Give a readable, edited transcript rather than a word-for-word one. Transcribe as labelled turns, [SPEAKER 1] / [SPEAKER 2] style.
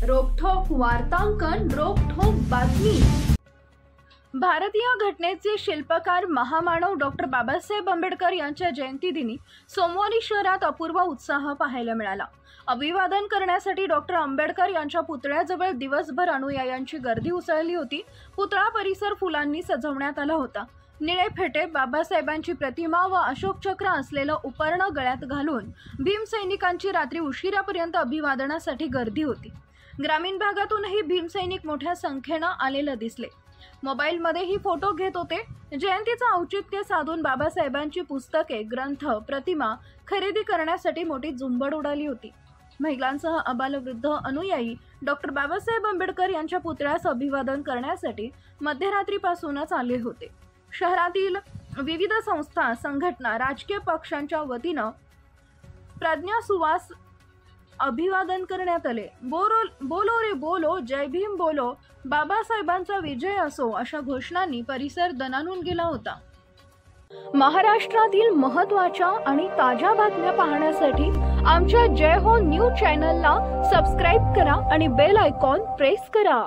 [SPEAKER 1] रोखठोक वार्तांकन, रोखठोक बातमी। भारतीय घटनेचे शिल्पकार महामानव डॉक्टर बाबासाहेब आंबेडकर यांच्या जयंतीदिनी सोमवारी शहरात अपूर्व उत्साह पाहायला मिळाला। अभिवादन करण्यासाठी डॉक्टर आंबेडकर यांच्या पुतळ्याजवळ दिवसभर अनुयायांची गर्दी उसळली होती। पुतळा परिसर फुलांनी सजवण्यात आला होता। निळे फेटे, बाबासाहेबांची प्रतिमा व अशोक चक्र असलेलं उपर्ण गळ्यात घालून भीमसैनिकांची रात्री उशिरापर्यंत अभिवादनासाठी गर्दी होती। ग्रामीण भागातूनही भीमसैनिक मोठ्या संख्येने आलेले दिसले। मोबाईलमध्येही फोटो घेत होते। जयंतीचं औचित्य साधून बाबासाहेबांची पुस्तके, ग्रंथ, प्रतिमा खरेदी करण्यासाठी मोठी झुंबड उडाली होती। महिलांसह आबालवृद्ध अनुयायी डॉक्टर बाबासाहेब आंबेडकर यांच्या पुतळ्यास अभिवादन करण्यासाठी मध्यरात्रीपासूनच आले होते। शहरातील विविध संस्था, संघटना, राजकीय पक्षांच्या वतीने प्रज्ञा सुवास अभिवादन करण्यात आले। बोलो रे बोलो, जय भीम बोलो, बाबासाहेबांचा विजय असो अशा घोषणांनी परिसर दणाणून गेला होता। महाराष्ट्रातील महत्त्वाच्या आणि ताज्या बातम्या पाहण्यासाठी आमच्या जय हो न्यूज चॅनलला सबस्क्राइब करा आणि बेल आयकॉन प्रेस करा।